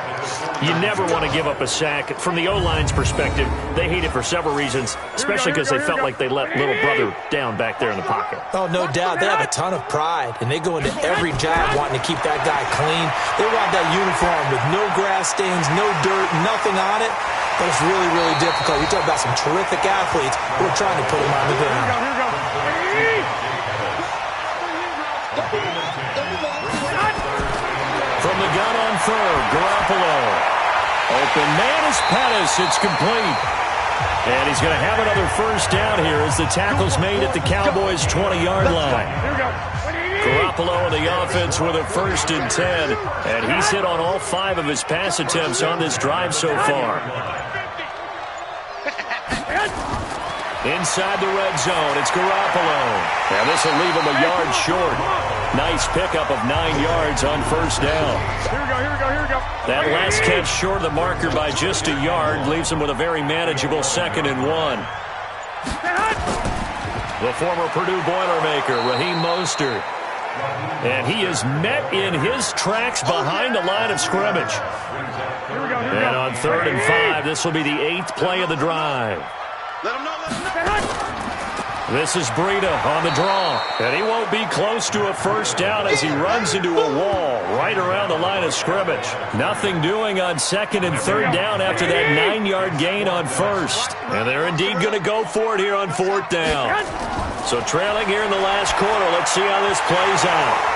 B: You never want to give up a sack. From the O-line's perspective, they hate it for several reasons, especially because they felt like they let little brother down back there in the pocket.
C: Oh, no doubt. They have a ton of pride, and they go into every job wanting to keep that guy clean. They want that uniform with no grass stains, no dirt, nothing on it. But it's really, really difficult. You talk about some terrific athletes who are trying to put him on the ground.
D: Here we go.
B: From the gun on 3rd, Garoppolo. Open man is Pettis. It's complete. And he's going to have another first down here as the tackle's made at the Cowboys' 20-yard line. Garoppolo on the offense with a 1st and 10. And he's hit on all 5 of his pass attempts on this drive so far. Inside the red zone, it's Garoppolo. And this will leave him a yard short. Nice pickup of 9 yards on first down.
D: Here we go.
B: That last catch short of the marker by just a yard leaves him with a very manageable 2nd and 1. The former Purdue Boilermaker, Raheem Mostert. And he is met in his tracks behind the line of scrimmage. And on 3rd and 5, this will be the 8th play of the drive. This is Breida on the draw. And he won't be close to a first down as he runs into a wall right around the line of scrimmage. Nothing doing on 2nd and 3rd down after that 9-yard gain on 1st. And they're indeed going to go for it here on 4th down. So trailing here in the last quarter, let's see how this plays out.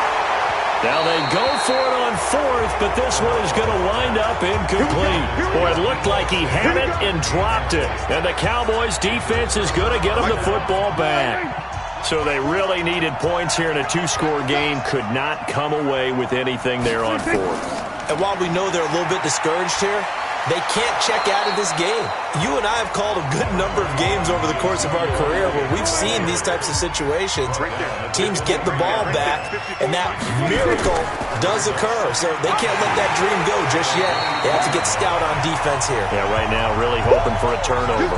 B: Now they go for it on 4th, but this one is going to wind up incomplete. Boy, it looked like he had it and dropped it. And the Cowboys defense is going to get him the football back. So they really needed points here in a 2-score game. Could not come away with anything there on 4th.
C: And while we know they're a little bit discouraged here, They can't check out of this game. You and I have called a good number of games over the course of our career where we've seen these types of situations. Teams get the ball back, and that miracle does occur. So they can't let that dream go just yet. They have to get stout on defense here.
F: Yeah, right now really hoping for a turnover.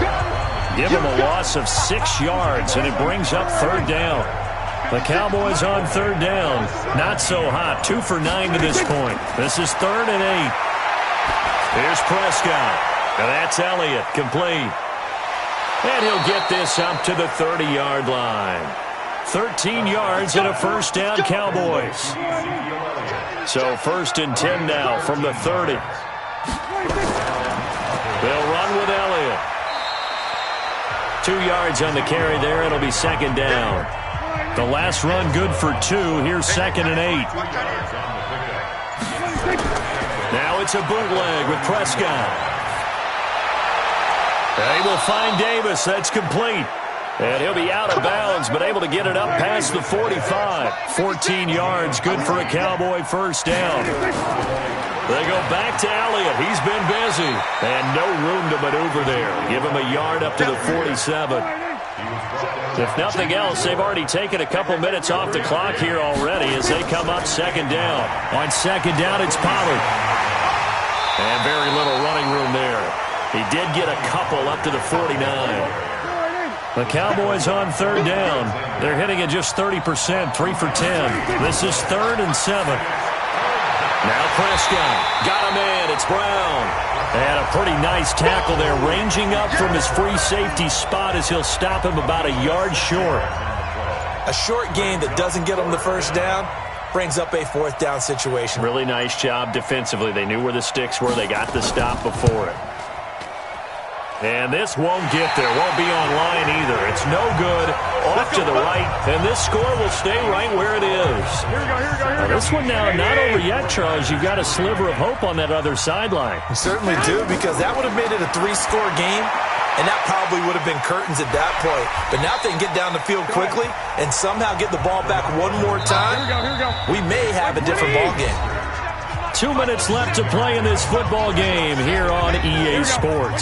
F: Give them a loss of 6 yards, and it brings up third down. The Cowboys on third down. Not so hot. 2 for 9 to this point. This is 3rd and 8. Here's Prescott. And that's Elliott, complete. And he'll get this up to the 30-yard line. 13 yards and a first down, Cowboys. So 1st and 10 now from the 30. They'll run with Elliott. 2 yards on the carry there. It'll be 2nd down. The last run good for 2. Here's 2nd and 8. Now it's a bootleg with Prescott. They will find Davis. That's complete. And he'll be out of bounds, but able to get it up past the 45. 14 yards, good for a Cowboy first down. They go back to Elliott. He's been busy. And no room to maneuver there. Give him a yard up to the 47. If nothing else, they've already taken a couple minutes off the clock here already as they come up 2nd down. On 2nd down, it's Pollard. And very little running room there. He did get a couple up to the 49. The Cowboys on 3rd down. They're hitting at just 30%, 3 for 10. This is 3rd and 7. Now Prescott. Got him in. It's Brown. And a pretty nice tackle there, ranging up from his free safety spot as he'll stop him about a yard short.
C: A short gain that doesn't get them the first down brings up a 4th down situation.
F: Really nice job defensively. They knew where the sticks were. They got the stop before it. And this won't get there. Won't be on line either. It's no good. Off to the right. And this score will stay right where it is. Now this one now not over yet, Charles. You've got a sliver of hope on that other sideline.
C: You certainly do, because that would have made it a 3-score game, and that probably would have been curtains at that point. But now if they can get down the field quickly and somehow get the ball back one more time, we may have a different ball game.
F: 2 minutes left to play in this football game here on EA Sports.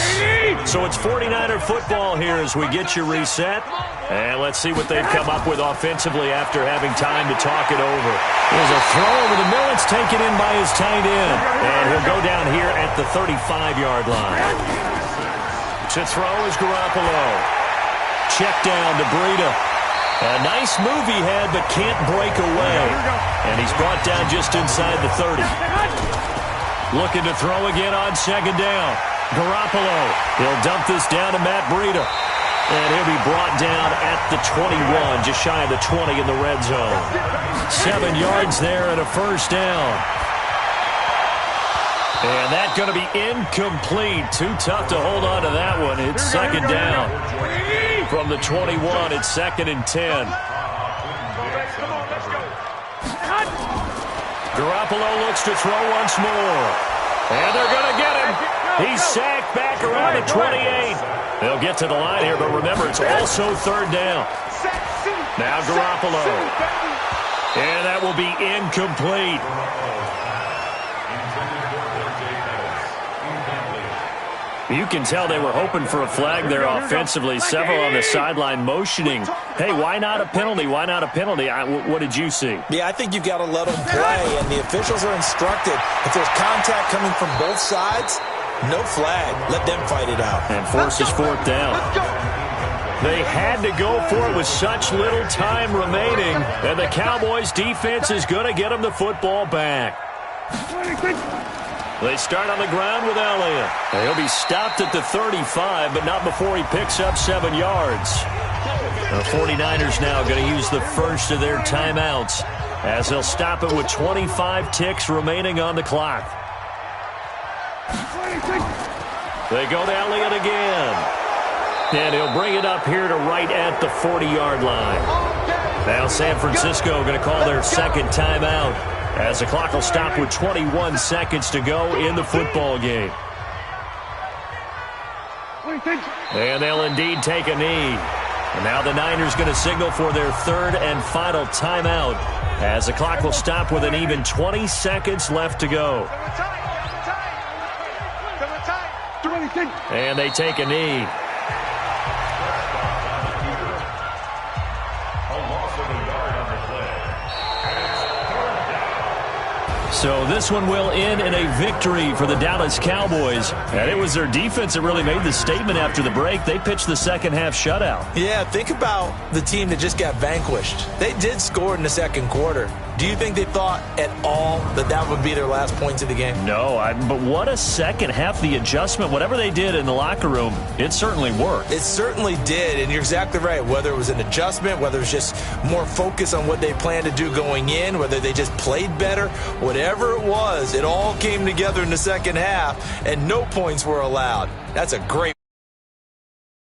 F: So it's 49er football here as we get you reset. And let's see what they've come up with offensively after having time to talk it over. There's a throw over the middle. It's taken in by his tight end. And he'll go down here at the 35-yard line. To throw is Garoppolo. Check down to Breida. A nice move he had, but can't break away. And he's brought down just inside the 30. Looking to throw again on 2nd down. Garoppolo. He'll dump this down to Matt Breida. And he'll be brought down at the 21, just shy of the 20 in the red zone. 7 yards there and a first down. And that's going to be incomplete. Too tough to hold on to that one. It's 2nd down. From the 21, it's 2nd and 10. Garoppolo looks to throw once more. And they're going to get him. He's sacked back around the 28. They'll get to the line here, but remember, it's also 3rd down. Now Garoppolo. And that will be incomplete. You can tell they were hoping for a flag there offensively. Several on the sideline motioning. Hey, why not a penalty? Why not a penalty? What did you see?
C: Yeah, I think you've got to let them play, and the officials are instructed. If there's contact coming from both sides, no flag. Let them fight it out.
F: And forces 4th down. They had to go for it with such little time remaining, and the Cowboys' defense is going to get them the football back. They start on the ground with Elliott. He'll be stopped at the 35, but not before he picks up 7 yards. The 49ers now going to use the first of their timeouts as they'll stop it with 25 ticks remaining on the clock. They go to Elliott again. And he'll bring it up here to right at the 40-yard line. Now San Francisco going to call their 2nd timeout as the clock will stop with 21 seconds to go in the football game. And they'll indeed take a knee. And now the Niners going to signal for their 3rd and final timeout as the clock will stop with an even 20 seconds left to go.
B: And they take a knee. So this one will end in a victory for the Dallas Cowboys. And it was their defense that really made the statement after the break. They pitched the second half shutout.
C: Yeah, think about the team that just got vanquished. They did score in the second quarter. Do you think they thought at all that that would be their last points of the game?
B: No, but what a second half. The adjustment, whatever they did in the locker room, it certainly worked.
C: It certainly did, and you're exactly right. Whether it was an adjustment, whether it was just more focus on what they planned to do going in, whether they just played better, whatever it was, it all came together in the second half, and no points were allowed. That's a great